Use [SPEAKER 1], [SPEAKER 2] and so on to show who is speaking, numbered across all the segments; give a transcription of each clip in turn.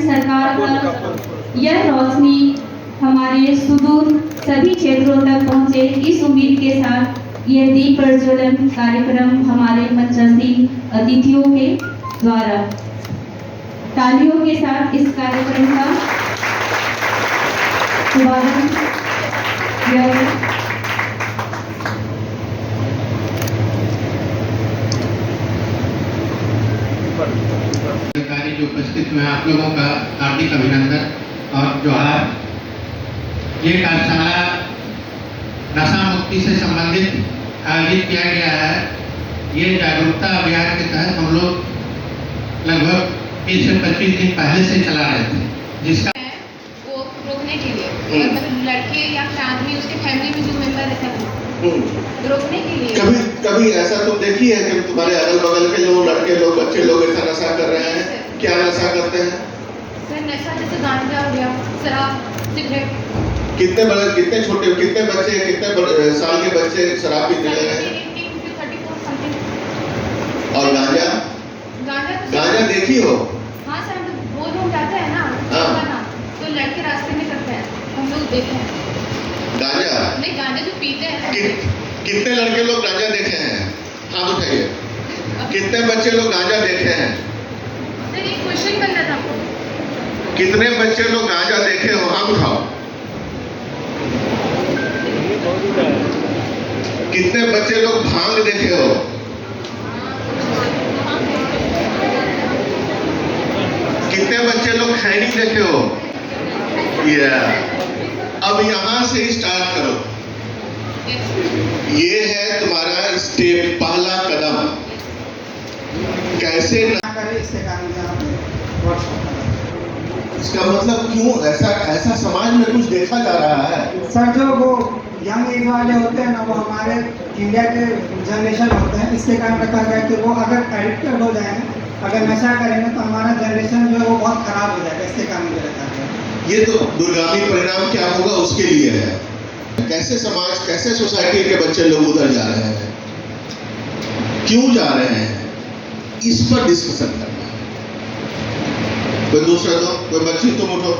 [SPEAKER 1] सरकार का यह रोशनी हमारे सुदूर सभी क्षेत्रों तक पहुंचे, इस उम्मीद के साथ यह दीप प्रज्वलन कार्यक्रम हमारे मंचासीन अतिथियों के द्वारा तालियों के साथ इस कार्यक्रम का शुभारंभ किया गया।
[SPEAKER 2] जो उपस्थित हुए आप लोगों का हार्दिक अभिनंदन और जोहार। ये कार्यशाला नशा मुक्ति से संबंधित आयोजित किया गया है। ये जागरूकता अभियान के तहत हम लोग लगभग 20 से 25 दिन पहले से चला रहे थे, जिसका
[SPEAKER 3] वो रोकने के लिए मतलब लड़के या आदमी उसके फैमिली में जो मेंबर रहता है रोकने के लिए।
[SPEAKER 4] कभी ऐसा तुम देखी है कि तुम्हारे अगल बगल के लोग, लड़के लोग, बच्चे लोग ऐसा नशा कर रहे हैं? क्या नशा करते हैं
[SPEAKER 3] सर? नशा जैसे गांजा हो गया, शराब, सिगरेट।
[SPEAKER 4] कितने छोटे, कितने बच्चे, कितने साल के बच्चे शराब पीने लगे हैं?
[SPEAKER 3] 34 समथिंग।
[SPEAKER 4] और गांजा? गांजा देखी हो?
[SPEAKER 3] हाँ सर, हम तो वो लोग जाते हैं ना तो लड़के रास्ते में करते हैं, हम लोग देखे हैं।
[SPEAKER 4] गांजा
[SPEAKER 3] नहीं, गांजा जो पीते हैं।
[SPEAKER 4] कितने लड़के लोग गांजा देखे हैं? हाथ उठाइए। कितने बच्चे लोग गांजा देखे हैं?
[SPEAKER 3] सर एक क्वेश्चन बन रहा था आपको।
[SPEAKER 4] कितने बच्चे लोग गांजा देखे हो? हाथ उठाओ। कितने बच्चे लोग भांग देखे हो? कितने बच्चे लोग खैनी देखे हो? अब यहां से स्टार्ट करो। ये है तुम्हारा स्टेप, पहला कदम। कैसे ना
[SPEAKER 5] करे इसके कारण
[SPEAKER 4] इसका मतलब क्यों ऐसा समाज में कुछ देखा जा रहा है?
[SPEAKER 5] सर जो वो यंग एज वाले होते हैं ना, वो हमारे इंडिया के जनरेशन होते हैं, इसके कारण रखा गया कि वो अगर एडिक्टेड हो जाएंगे, अगर नशा करेंगे तो हमारा जनरेशन जो है वो बहुत खराब हो जाएगा। इसके कारण मुझे लगता है
[SPEAKER 4] ये तो दूरगामी परिणाम क्या होगा उसके लिए है। कैसे समाज, कैसे सोसाइटी के बच्चे लोग उधर जा रहे हैं, क्यों जा रहे हैं, इस पर डिस्कशन करना है। कोई दूसरा दो, कोई बच्ची तुम उठो।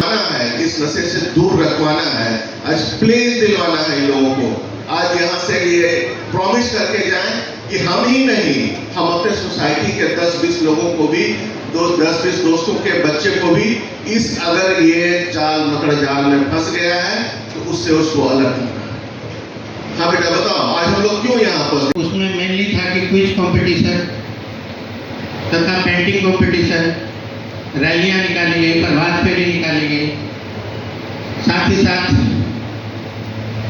[SPEAKER 4] आना है, इस नशे से दूर रखवाना है, आज प्लेस दिलवाना है लोगों को। आज यहाँ से ये प्रॉमिस करके जाएं कि हम ही नहीं, हम अपने सोसाइटी के 10-20 लोगों को भी, 10-20 दोस्तों के बच्चे को भी इस अगर ये जाल मकड़ जाल में फंस गया है तो उससे उसको अलग करना है। हाँ बेटा बताओ, आज हम लोग क्यों यहाँ पर?
[SPEAKER 2] उसमें मेनली था कि क्विज कंपटीशन तथा पेंटिंग कंपटीशन, रैलियां निकाली गई, प्रभात फेरी निकाली गई। साथ ही साथ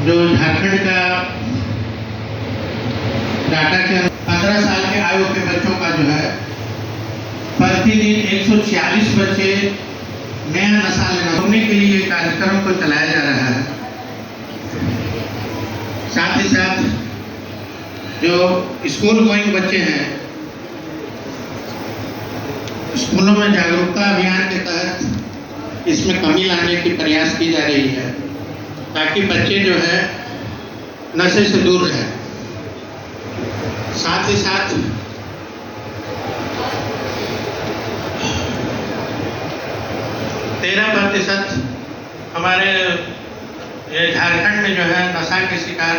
[SPEAKER 2] जो झारखंड का डाटा के 15 साल के आयु के बच्चों का जो है प्रतिदिन 146 बच्चे नया नशा लेना रोकने के लिए कार्यक्रम को चलाया जा रहा है। साथ ही साथ जो स्कूल गोइंग बच्चे हैं, स्कूलों में जागरूकता अभियान के तहत इसमें कमी लाने की प्रयास की जा रही है, ताकि बच्चे जो है नशे से दूर रहें। साथ ही साथ %13 हमारे झारखंड में जो है नशा के शिकार,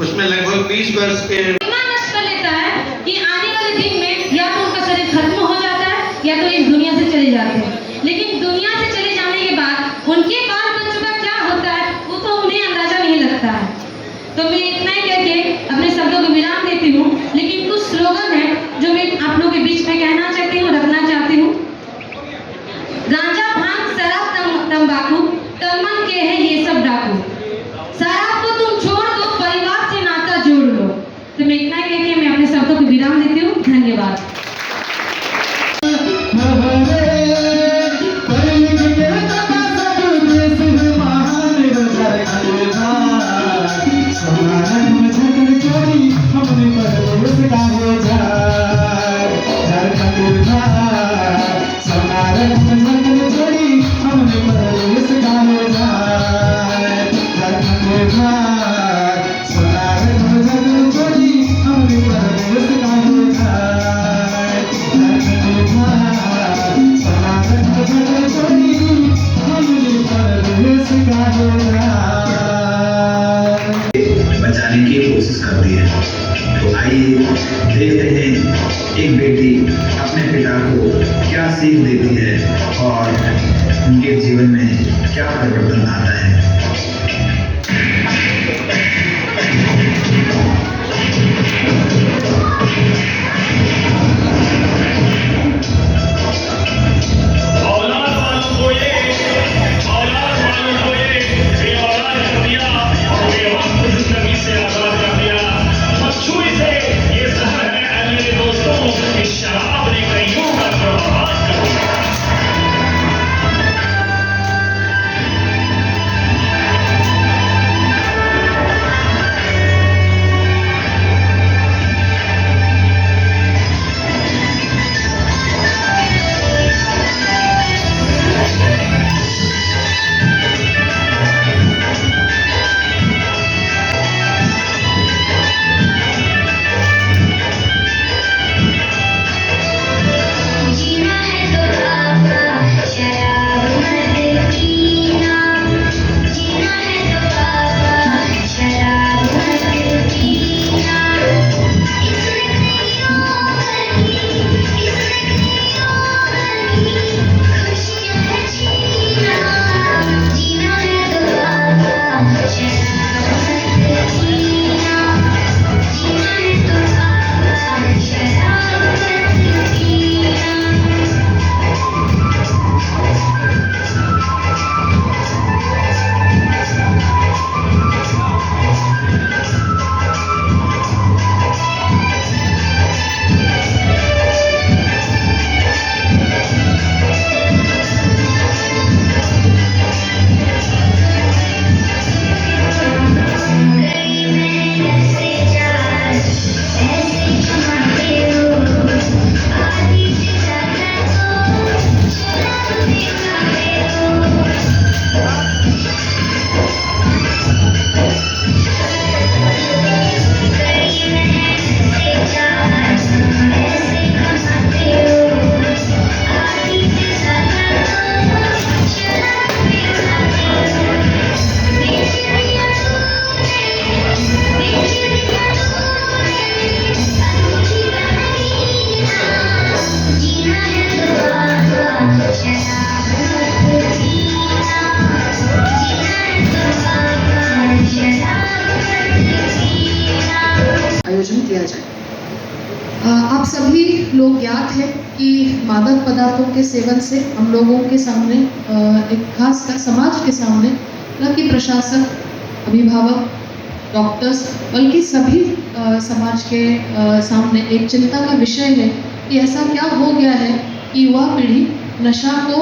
[SPEAKER 2] उसमें लगभग 20 वर्ष के
[SPEAKER 1] नष्ट कर लेता है कि आने वाले दिन में या तो उनका शरीर खत्म हो जाता है या तो इस दुनिया से चले जाते हैं। लेकिन दुनिया से चले जाने के बाद उनके बाल बच्चों का क्या होता है वो तो उन्हें अंदाजा नहीं लगता है। तो मैं इतना ही कह के अपने शब्दों को विराम देती हूँ, लेकिन कुछ स्लोगन है जो मैं आप लोगों के बीच में कहना चाहती हूँ, रखना चाहती हूँ। गांजा, भांग, शराब, तंबाकू, तमन के है ये सब डाकू। शराब को तुम छोड़ दो, परिवार से नाता जोड़ लो। तो मैं इतना कह के मैं अपने शब्दों को विराम देती हूँ।
[SPEAKER 6] बचाने की कोशिश करती है। तो आइए देखते हैं एक बेटी अपने पिता को क्या सीख देती है और उनके जीवन में क्या परिवर्तन आता है।
[SPEAKER 7] आयोजन किया जाए। आप सभी लोग ज्ञात है कि मादक पदार्थों के सेवन से हम लोगों के सामने एक खासकर समाज के सामने न कि प्रशासन, अभिभावक, डॉक्टर्स बल्कि सभी समाज के सामने एक चिंता का विषय है कि ऐसा क्या हो गया है कि युवा पीढ़ी नशा को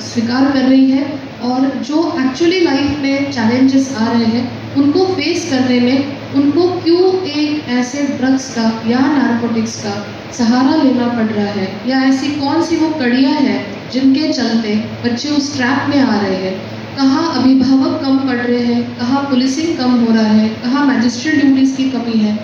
[SPEAKER 7] स्वीकार कर रही है और जो एक्चुअली लाइफ में चैलेंजेस आ रहे हैं उनको फेस करने में उनको क्यों एक ऐसे ड्रग्स का या नारकोटिक्स का सहारा लेना पड़ रहा है, या ऐसी कौन सी वो कड़ियाँ हैं जिनके चलते बच्चे उस ट्रैप में आ रहे हैं। कहाँ अभिभावक कम पड़ रहे हैं, कहाँ पुलिसिंग कम हो रहा है, कहाँ मैजिस्ट्रेट ड्यूटीज़ की कमी है,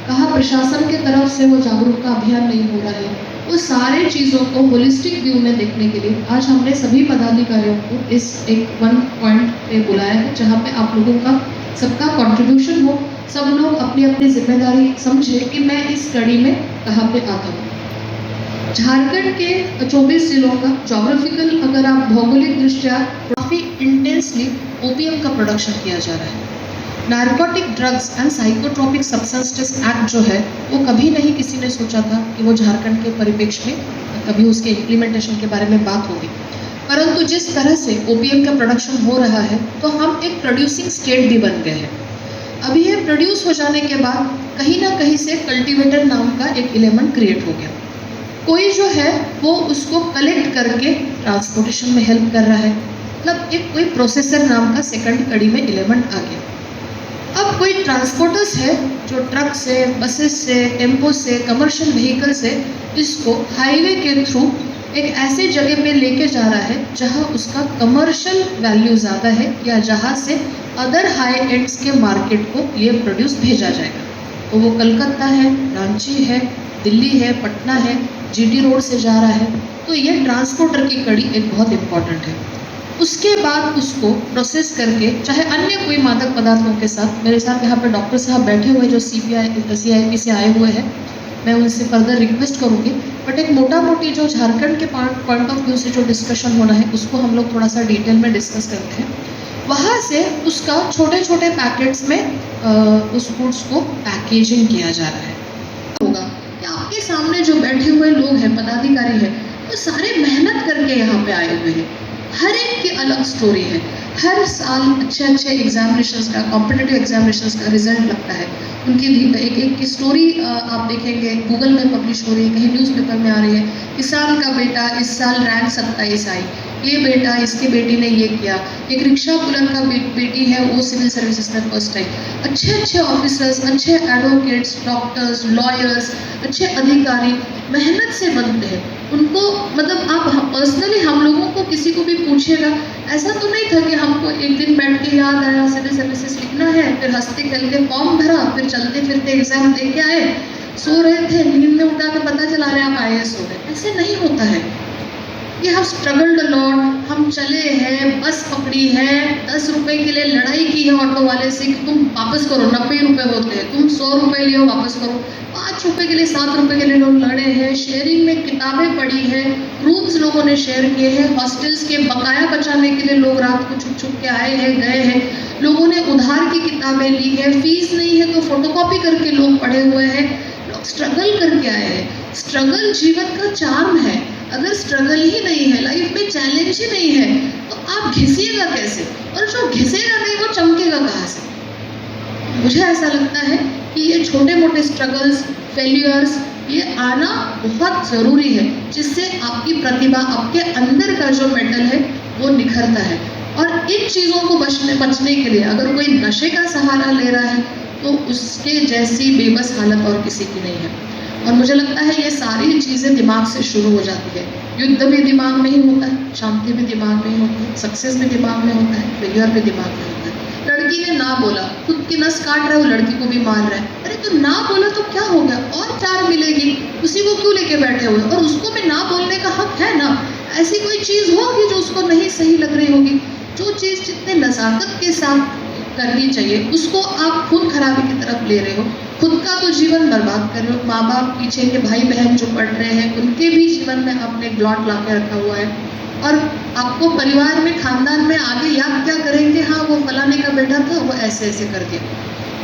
[SPEAKER 7] कहाँ प्रशासन के तरफ से वो जागरूकता अभियान नहीं हो रहा है। वो सारे चीज़ों को होलिस्टिक व्यू में देखने के लिए आज हमने सभी पदाधिकारियों को इस एक वन पॉइंट पे बुलाया है जहाँ पे आप लोगों का सबका कंट्रीब्यूशन हो, सब लोग अपनी अपनी जिम्मेदारी समझे कि मैं इस कड़ी में कहाँ पे आता हूँ। झारखंड के 24 जिलों का जोग्राफिकल अगर आप भौगोलिक दृष्टया काफ़ी इंटेंसली ओपीएम का प्रोडक्शन किया जा रहा है। Narcotic drugs and psychotropic substances act जो है वो कभी नहीं किसी ने सोचा था कि वो झारखंड के परिप्रेक्ष्य में कभी उसके इम्प्लीमेंटेशन के बारे में बात होगी, परंतु जिस तरह से ओपीएम का प्रोडक्शन हो रहा है तो हम एक प्रोड्यूसिंग स्टेट भी बन गए हैं। अभी ये प्रोड्यूस हो जाने के बाद कहीं ना कहीं से कल्टीवेटर नाम का एक एलिमेंट क्रिएट हो गया। कोई जो है वो उसको कलेक्ट करके ट्रांसपोर्टेशन में हेल्प कर रहा है, मतलब एक कोई प्रोसेसर नाम का सेकंड कड़ी में एलिमेंट आ गया। अब कोई ट्रांसपोर्टर्स है जो ट्रक से, बसेस से, टेम्पो से, कमर्शियल व्हीकल से इसको हाईवे के थ्रू एक ऐसे जगह पे लेके जा रहा है जहां उसका कमर्शियल वैल्यू ज़्यादा है या जहां से अदर हाई एंड्स के मार्केट को ये प्रोड्यूस भेजा जाएगा। तो वो कलकत्ता है, रांची है, दिल्ली है, पटना है, जीटी रोड से जा रहा है। तो ये ट्रांसपोर्टर की कड़ी एक बहुत इम्पॉर्टेंट है। उसके बाद उसको प्रोसेस करके, चाहे अन्य कोई मादक पदार्थों के साथ, मेरे साथ यहाँ पर डॉक्टर साहब बैठे हुए जो CIP से आए हुए हैं, मैं उनसे फर्दर रिक्वेस्ट करूँगी, बट एक मोटा मोटी जो झारखंड के पॉइंट ऑफ व्यू से जो डिस्कशन होना है उसको हम लोग थोड़ा सा डिटेल में डिस्कस करते हैं। वहाँ से उसका छोटे छोटे पैकेट्स में उस फूड्स को पैकेजिंग किया जा रहा है। होगा कि आपके सामने जो बैठे हुए लोग हैं, पदाधिकारी हैं, वो सारे मेहनत करके यहाँ पे आए हुए हैं। हर एक की अलग स्टोरी है। हर साल अच्छे अच्छे एग्जामिनेशंस का, कॉम्पिटिटिव एग्जामिनेशंस का रिजल्ट लगता है। उनकी एक की स्टोरी आप देखेंगे गूगल में पब्लिश हो रही है, कहीं न्यूज़पेपर में आ रही है। इस साल का बेटा इस साल रैंक 27 आई, ये बेटा इसकी बेटी ने ये किया। एक रिक्शा पुलर का बेटी है, वो सिविल सर्विसेज में फर्स्ट आई। अच्छे अच्छे ऑफिसर्स, अच्छे एडवोकेट्स, डॉक्टर्स, लॉयर्स, अच्छे अधिकारी मेहनत से बनते हैं। उनको मतलब आप पर्सनली हम लोगों को किसी को भी पूछिएगा, ऐसा तो नहीं था कि हमको एक दिन बैठ के याद आया सिविल सर्विसेज लिखना है, फिर हंसते खेलते फॉर्म भरा, फिर चलते फिरते एग्जाम दे के आए, सो रहे थे, नींद में उठा के पता चला रहे आप IAS हो गए। ऐसे नहीं होता है। ये हम स्ट्रगल्ड लॉट, हम चले हैं, बस पकड़ी है, 10 रुपए के लिए लड़ाई की है ऑटो वाले से कि तुम वापस करो, 90 रुपए होते हैं, तुम 100 रुपए लियो वापस करो। 5 रुपए के लिए 7 रुपए के लिए लोग लड़े हैं। शेयरिंग में किताबें पढ़ी है, रूम्स लोगों ने शेयर किए हैं, हॉस्टल्स के बकाया बचाने के लिए लोग रात को छुप छुप के आए हैं, गए हैं। लोगों ने उधार की किताबें ली है, फीस नहीं है तो फोटोकॉपी करके लोग पढ़े हुए हैं। लोग स्ट्रगल करके आए हैं। स्ट्रगल जीवन का चार्म है। अगर स्ट्रगल ही नहीं है, लाइफ में चैलेंज ही नहीं है, तो आप घिसिएगा कैसे? और जो घिसेगा नहीं वो चमकेगा कहाँ से? मुझे ऐसा लगता है कि ये छोटे मोटे स्ट्रगल्स, फेल्यूर्स, ये आना बहुत ज़रूरी है, जिससे आपकी प्रतिभा, आपके अंदर का जो मेटल है वो निखरता है। और इन चीज़ों को बचने के लिए अगर कोई नशे का सहारा ले रहा है तो उसके जैसी बेबस हालत और किसी की नहीं है। और मुझे लगता है ये सारी चीज़ें दिमाग से शुरू हो जाती है। युद्ध भी दिमाग में ही होता है, शांति भी दिमाग में ही होती है, सक्सेस भी दिमाग में होता है, फेलियर भी दिमाग में होता है। लड़की ने ना बोला, खुद की नस काट रहा है, वो लड़की को भी मार रहा है। अरे तो ना बोला तो क्या हो गया? और 4 मिलेगी, उसी को क्यों लेके बैठे हुए? और उसको भी ना बोलने का हक है ना। ऐसी कोई चीज़ होगी जो उसको नहीं सही लग रही होगी, जो चीज़ जितने नज़ाकत के साथ करनी चाहिए उसको आप खून खराबी की तरफ ले रहे हो। खुद का तो जीवन बर्बाद कर रहे हो। माँ बाप, पीछे के भाई बहन जो पढ़ रहे हैं, उनके भी जीवन में आपने ग्लॉट ला के रखा हुआ है। और आपको परिवार में, खानदान में आगे याद क्या करेंगे? हाँ, वो फलाने का बेटा था, वो ऐसे ऐसे कर दिया।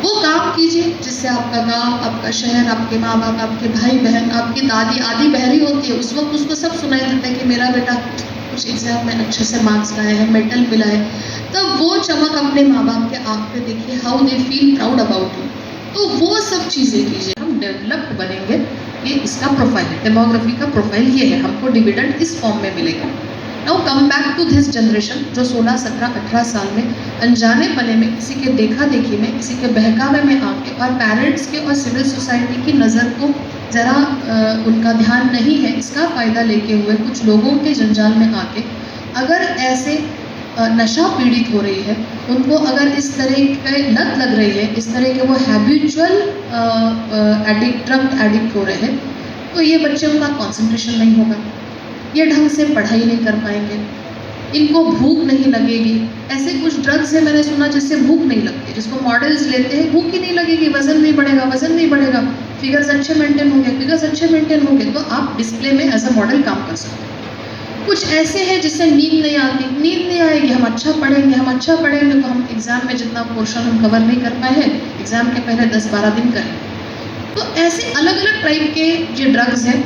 [SPEAKER 7] वो काम कीजिए जिससे आपका गांव, आपका शहर, आपके माँ बाप, आपके भाई बहन, आपकी दादी आदि बहरी होती है, उस वक्त उसको सब सुनाई देता है कि मेरा बेटा कुछ एग्जाम में अच्छे से मार्क्स लाए हैं, मेडल मिला है। तब वो चमक अपने माँ बाप के आँख पे देखिए, how they feel proud about you. तो वो सब चीज़ें कीजिए, हम डेवलप्ड बनेंगे। ये इसका प्रोफाइल है, डेमोग्राफी का प्रोफाइल ये है, हमको डिविडेंड इस फॉर्म में मिलेगा। Now come back to this generation जो 16, 17, 18 साल में अनजाने पने में, किसी के देखा देखी में, किसी के बहकावे में आके और पेरेंट्स के और सिविल सोसाइटी की नज़र को ज़रा उनका ध्यान नहीं है, इसका फ़ायदा लेके हुए कुछ लोगों के जंजाल में आके अगर ऐसे नशा पीड़ित हो रही है, उनको अगर इस तरह के लत लग रही है, इस तरह के वो हैबिचुअल ड्रग एडिक्ट हो रहे हैं, तो ये बच्चे उनका कंसंट्रेशन नहीं होगा, ये ढंग से पढ़ाई नहीं कर पाएंगे, इनको भूख नहीं लगेगी। ऐसे कुछ ड्रग्स है मैंने सुना जिससे भूख नहीं लगती, जिसको मॉडल्स लेते हैं, भूख ही नहीं लगेगी, वजन नहीं बढ़ेगा, वजन नहीं बढ़ेगा, फिगर्स अच्छे मेंटेन होंगे, फिगर्स अच्छे मेंटेन होंगे तो आप डिस्प्ले में एज अ मॉडल काम कर सकते हैं। कुछ ऐसे हैं जिससे नींद नहीं आती, नींद नहीं आएगी, हम अच्छा पढ़ेंगे तो हम एग्ज़ाम में जितना पोर्शन हम कवर नहीं कर पाए हैं, एग्ज़ाम के पहले 10-12 दिन करें। तो ऐसे अलग अलग टाइप के जो ड्रग्स हैं,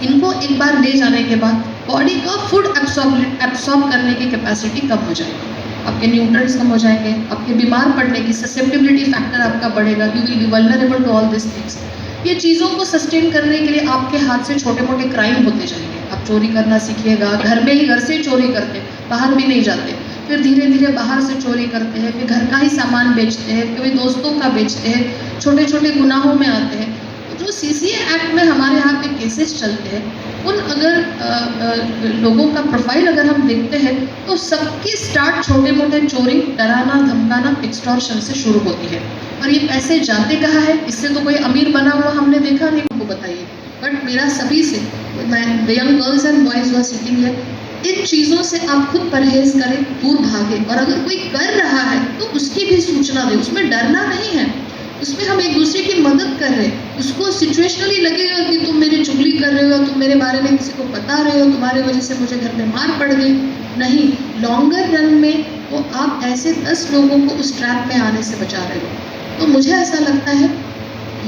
[SPEAKER 7] इनको एक बार ले जाने के बाद बॉडी का फूड एब्सॉर्ब करने की कैपेसिटी कम हो जाएगी, आपके न्यूट्रिएंट्स कम हो जाएंगे, आपके बीमार पड़ने की ससेप्टिबिलिटी फैक्टर आपका बढ़ेगा, you will be vulnerable to all this things. ये चीज़ों को सस्टेन करने के लिए आपके हाथ से छोटे मोटे क्राइम होते जाएंगे। आप चोरी करना सीखिएगा, घर में ही, घर से ही चोरी करते हैं, बाहर भी नहीं जाते, फिर धीरे धीरे बाहर से चोरी करते हैं, फिर घर का ही सामान बेचते हैं, कभी दोस्तों का बेचते हैं, छोटे छोटे गुनाहों में आते हैं। जो CCA एक्ट में हमारे यहाँ पे केसेस चलते हैं, उन अगर लोगों का प्रोफाइल अगर हम देखते हैं तो सबकी स्टार्ट छोटे मोटे चोरी, डराना, धमकाना, एक्सटॉर्शन से शुरू होती है। और ये पैसे जाते कहाँ है? इससे तो कोई अमीर बना हुआ हमने देखा नहीं, हमको बताइए। बट मेरा सभी से, मैं the young girls and boys who are sitting here, इन चीज़ों से आप खुद परहेज करें, दूर भागें, और अगर कोई कर रहा है तो उसकी भी सूचना दें। उसमें डरना नहीं है, उसमें हम एक दूसरे की मदद कर रहे हैं। उसको सिचुएशनली लगेगा कि तुम मेरी चुगली कर रहे हो, तुम मेरे बारे में किसी को बता रहे हो, तुम्हारे वजह से मुझे घर में मार पड़ गई। नहीं, लॉन्गर रन में वो आप ऐसे 10 लोगों को उस ट्रैप में आने से बचा रहे हो। तो मुझे ऐसा लगता है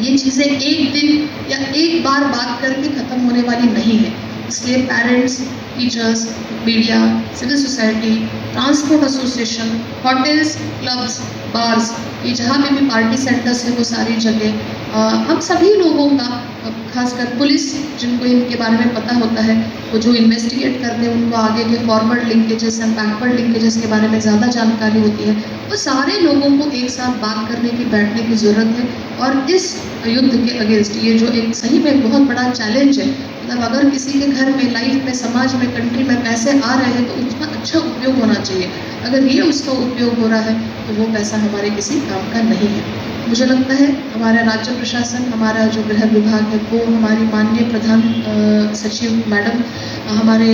[SPEAKER 7] ये चीज़ें एक दिन या एक बार बात करके ख़त्म होने वाली नहीं है। इसलिए parents, teachers, media, civil society, transport association, hotels, clubs, bars, ये जहाँ पे भी पार्टी सेंटर्स है वो सारी जगह हम सभी लोगों का, खासकर पुलिस जिनको इनके बारे में पता होता है, वो जो इन्वेस्टिगेट करते हैं उनको आगे के forward linkages and backward linkages के बारे में ज़्यादा जानकारी होती है। वो सारे लोगों को एक साथ बात करने की, बैठने की ज़रूरत है। और इस युद्ध के अगेंस्ट, ये जो एक सही में बहुत बड़ा चैलेंज है, मतलब अगर किसी के घर में, लाइफ में, समाज में, कंट्री में पैसे आ रहे हैं तो उसका अच्छा उपयोग होना चाहिए। अगर ये उसका उपयोग हो रहा है तो वो पैसा हमारे किसी काम का नहीं है। मुझे लगता है हमारा राज्य प्रशासन, हमारा जो गृह विभाग है, वो हमारी माननीय प्रधान सचिव मैडम, हमारे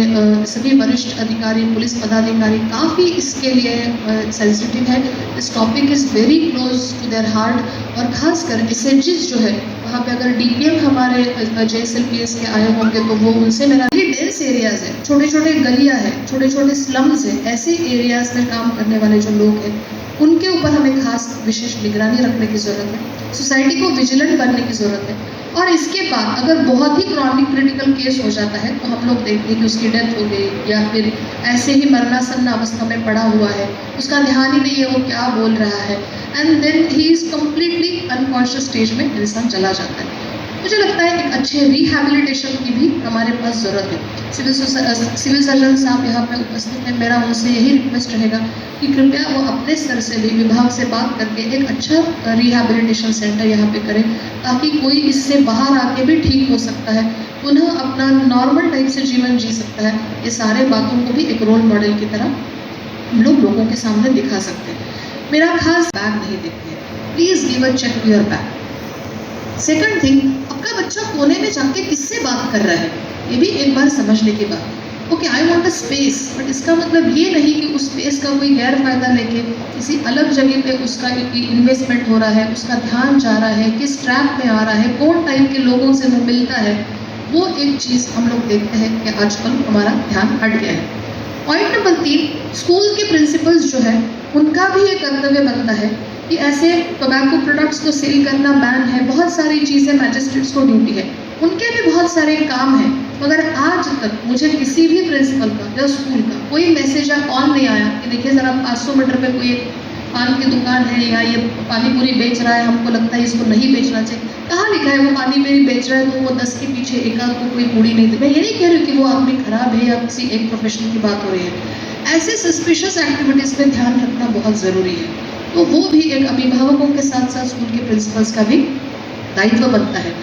[SPEAKER 7] सभी वरिष्ठ अधिकारी, पुलिस पदाधिकारी काफ़ी इसके लिए सेंसिटिव है। This topic is very close to their heart. और ख़ासकर एसएचजीज जो है, वहाँ पे अगर डीपीएम हमारे JSLPS के आए होंगे तो वो उनसे मेरा डेंस एरियाज़ है, छोटे छोटे गलियाँ हैं, छोटे छोटे स्लम्स हैं, ऐसे एरियाज़ में काम करने वाले जो लोग हैं उनके ऊपर हमें खास विशेष निगरानी रखने की ज़रूरत है। सोसाइटी को विजिलेंट बनने की ज़रूरत है। और इसके बाद अगर बहुत ही क्रॉनिक क्रिटिकल केस हो जाता है तो हम लोग देखते हैं कि उसकी डेथ हो गई या फिर ऐसे ही मरणासन्न अवस्था में पड़ा हुआ है, उसका ध्यान ही नहीं है वो क्या बोल रहा है, and then he is completely unconscious stage में इंसान चला जाता है। मुझे लगता है एक अच्छे रिहैबिलिटेशन की भी हमारे पास ज़रूरत है। सिविल सर्जन साहब यहाँ पे उपस्थित हैं, मेरा उनसे यही रिक्वेस्ट रहेगा कि कृपया वो अपने स्तर से भी विभाग से बात करके एक अच्छा रिहैबिलिटेशन सेंटर यहाँ पे करें, ताकि कोई इससे बाहर आके भी ठीक हो सकता है, पुनः अपना नॉर्मल टाइप से जीवन जी सकता है। ये सारे बातों को भी एक रोल मॉडल की तरह हम लोग लोगों के सामने दिखा सकते हैं। मेरा खास बैग नहीं देखते हैं, please give a check your bag. Second thing, आपका बच्चा कोने में जाके किससे बात कर रहा है, ये भी एक बार समझने की बात। Okay, I want a space, but इसका मतलब ये नहीं कि उस स्पेस का कोई गैर फायदा लेके किसी अलग जगह पे उसका इन्वेस्टमेंट हो रहा है, उसका ध्यान जा रहा है, किस ट्रैप में आ रहा है, कौन टाइप के लोगों से वो मिलता है, वो एक चीज़ हम लोग देखते हैं कि आजकल हमारा ध्यान हट गया है। पॉइंट नंबर 3, स्कूल के प्रिंसिपल्स जो है उनका भी एक कर्तव्य बनता है कि ऐसे टोबैको प्रोडक्ट्स को सेल करना बैन है, बहुत सारी चीज़ें मैजिस्ट्रेट्स को ड्यूटी है, उनके भी बहुत सारे काम हैं। मगर आज तक मुझे किसी भी प्रिंसिपल का या स्कूल का कोई मैसेज या कॉल नहीं आया कि देखिए ज़रा 500 मीटर पे कोई एक पान की दुकान है या ये पानी पूरी बेच रहा है, हमको लगता है इसको नहीं बेचना चाहिए। कहाँ लिखा है वो पानी पूरी बेच रहा है तो वो 10 के पीछे एकाध को कोई पूरी नहीं दे। मैं ये नहीं कह रही हूँ कि वो आदमी खराब है या किसी एक प्रोफेशन की बात हो रही है। ऐसे सस्पिशियस एक्टिविटीज़ पे ध्यान रखना बहुत ज़रूरी है। तो वो भी एक अभिभावकों के साथ साथ स्कूल के प्रिंसिपल्स का भी दायित्व बनता है।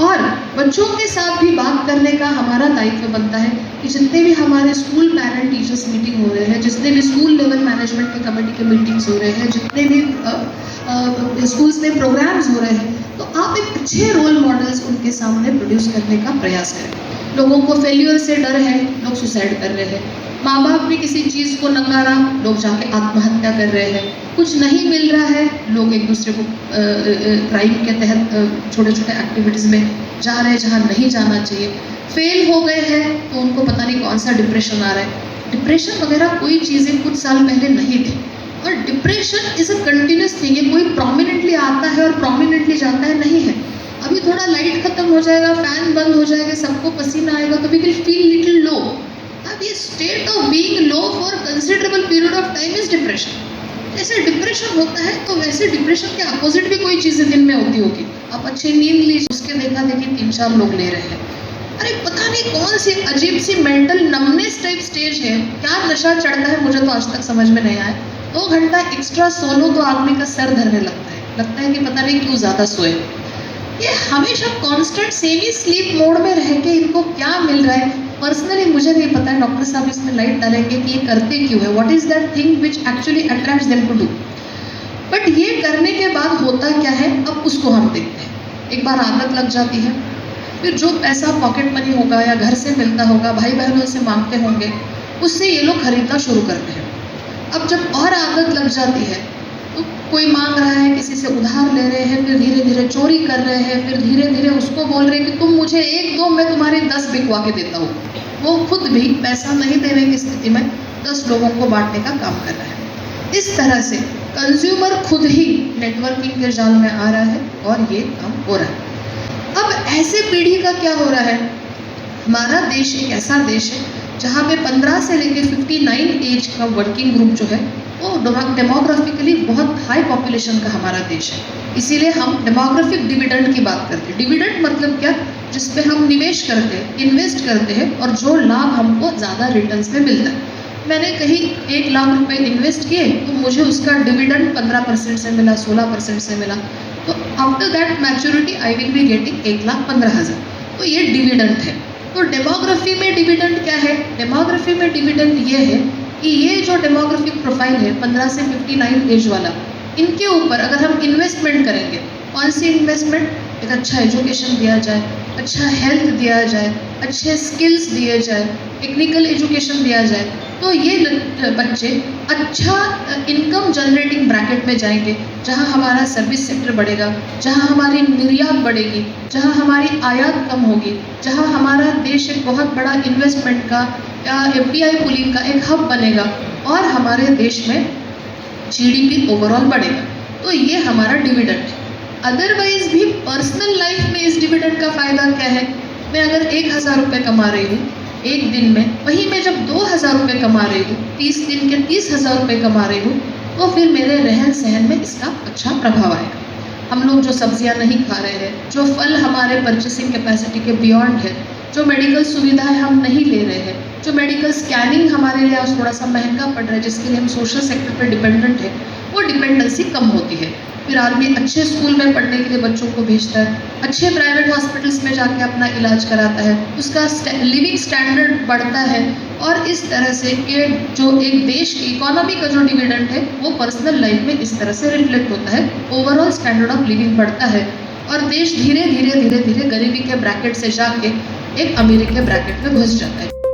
[SPEAKER 7] और बच्चों के साथ भी बात करने का हमारा दायित्व बनता है कि जितने भी हमारे स्कूल पेरेंट टीचर्स मीटिंग हो रहे हैं, जितने भी स्कूल लेवल मैनेजमेंट के कमेटी के मीटिंग्स हो रहे हैं, जितने भी स्कूल्स में प्रोग्राम्स हो रहे हैं, तो आप एक अच्छे रोल मॉडल्स उनके सामने प्रोड्यूस करने का प्रयास करें। लोगों को फेल्यूर से डर है, लोग सुसाइड कर रहे हैं, माँ बाप भी किसी चीज़ को नकारा, लोग जाके आत्महत्या कर रहे हैं, कुछ नहीं मिल रहा है, लोग एक दूसरे को क्राइम के तहत छोटे छोटे एक्टिविटीज़ में जा रहे हैं जहाँ नहीं जाना चाहिए, फेल हो गए हैं तो उनको पता नहीं कौन सा डिप्रेशन आ रहा है। डिप्रेशन वगैरह कोई चीज़ें कुछ साल पहले नहीं थी, और depression is a continuous thing, ये कोई प्रोमिनेंटली आता है और प्रोमिनेंटली जाता है नहीं है। अभी थोड़ा लाइट खत्म हो जाएगा, फैन बंद हो जाएगा, सबको पसीना आएगा तो वी विल फील लिटिल लो। अब ये state of being low for considerable period of time is depression. जैसे डिप्रेशन होता है तो वैसे डिप्रेशन के अपोजिट भी कोई चीज़ें दिन में होती होगी। आप अच्छी नींद लीजिए, उसके देखा देखी 3-4 लोग ले रहे हैं। अरे पता नहीं कौन सी अजीब सी मेंटल नमनेस टाइप स्टेज है, क्या नशा चढ़ता है मुझे तो आज तक समझ में नहीं आया। 2 घंटा एक्स्ट्रा सो लो तो आदमी का सर धरने लगता है कि पता नहीं क्यों ज़्यादा सोए। ये हमेशा कांस्टेंट सेमी स्लीप मोड में रह के इनको क्या मिल रहा है, पर्सनली मुझे नहीं पता है। डॉक्टर साहब इसमें लाइट डालेंगे कि ये करते क्यों है, what is that thing which actually attracts them to do. But ये करने के बाद होता क्या है, अब उसको हम देखते हैं। एक बार आदत लग जाती है, फिर जो पैसा पॉकेट मनी होगा या घर से मिलता होगा, भाई बहनों से मांगते होंगे, उससे ये लोग खरीदना शुरू करते हैं। अब जब और आदत लग जाती है तो कोई मांग रहा है, किसी से उधार ले रहे हैं, फिर धीरे धीरे चोरी कर रहे हैं, फिर धीरे धीरे उसको बोल रहे हैं कि तुम मुझे 1 दो, मैं तुम्हारे 10 बिकवा के देता हूँ। वो खुद भी पैसा नहीं देने की स्थिति में 10 लोगों को बांटने का काम कर रहा है। इस तरह से कंज्यूमर खुद ही नेटवर्किंग के जाल में आ रहा है और ये काम हो रहा है। अब ऐसे पीढ़ी का क्या हो रहा है? हमारा देश एक ऐसा देश है जहाँ पे 15 से लेकर 59 एज का वर्किंग ग्रुप जो है वो डेमोग्राफिकली बहुत हाई पॉपुलेशन का हमारा देश है। इसीलिए हम डेमोग्राफिक डिविडेंड की बात करते हैं। डिविडेंड मतलब क्या? जिस पे हम निवेश करते हैं, इन्वेस्ट करते हैं और जो लाभ हमको ज़्यादा रिटर्न्स में मिलता है। मैंने कहीं 1 लाख रुपए इन्वेस्ट किए तो मुझे उसका डिविडेंड 15% से मिला, 16% से मिला, तो after that maturity I will be getting 1,15,000। तो ये डिविडेंड है। तो डेमोग्राफी में डिविडेंड क्या है? डेमोग्राफी में डिविडेंड ये है कि ये जो डेमोग्राफिक प्रोफाइल है 15 से 59 एज वाला, इनके ऊपर अगर हम इन्वेस्टमेंट करेंगे, कौन सी इन्वेस्टमेंट? एक अच्छा एजुकेशन दिया जाए, अच्छा हेल्थ दिया जाए, अच्छे स्किल्स दिए जाए, टेक्निकल एजुकेशन दिया जाए, तो ये बच्चे अच्छा इनकम जनरेटिंग ब्रैकेट में जाएंगे, जहां हमारा सर्विस सेक्टर बढ़ेगा, जहां हमारी निर्यात बढ़ेगी, जहां हमारी आयात कम होगी, जहां हमारा देश एक बहुत बड़ा इन्वेस्टमेंट का या FDI पुलिंग का एक हब बनेगा और हमारे देश में GDP ओवरऑल बढ़ेगा। तो ये हमारा डिविडेंड है। अदरवाइज भी पर्सनल लाइफ में इस डिविडेंड का फ़ायदा क्या है? मैं अगर 1,000 रुपये कमा रही हूँ एक दिन में, वहीं मैं जब 2,000 रुपये कमा रही हूँ, 30 दिन के 30,000 रुपये कमा रही हूँ, तो फिर मेरे रहन सहन में इसका अच्छा प्रभाव आएगा। हम लोग जो सब्जियां नहीं खा रहे हैं, जो फल हमारे परचेसिंग कैपेसिटी के बियॉन्ड है, जो मेडिकल सुविधाएं हम नहीं ले रहे हैं, जो मेडिकल स्कैनिंग हमारे लिए आज थोड़ा सा महंगा पड़ रहा है, जिसके लिए हम सोशल सेक्टर पर डिपेंडेंट है, वो डिपेंडेंसी कम होती है। फिर आदमी अच्छे स्कूल में पढ़ने के लिए बच्चों को भेजता है, अच्छे प्राइवेट हॉस्पिटल्स में जाके अपना इलाज कराता है, उसका लिविंग स्टैंडर्ड बढ़ता है, और इस तरह से कि जो एक देश की इकोनॉमी का जो डिविडेंड है वो पर्सनल लाइफ में इस तरह से रिफ्लेक्ट होता है। ओवरऑल स्टैंडर्ड ऑफ लिविंग बढ़ता है और देश धीरे धीरे धीरे धीरे गरीबी के ब्रैकेट से जाके एक अमीरी के ब्रैकेट में घुस जाता है।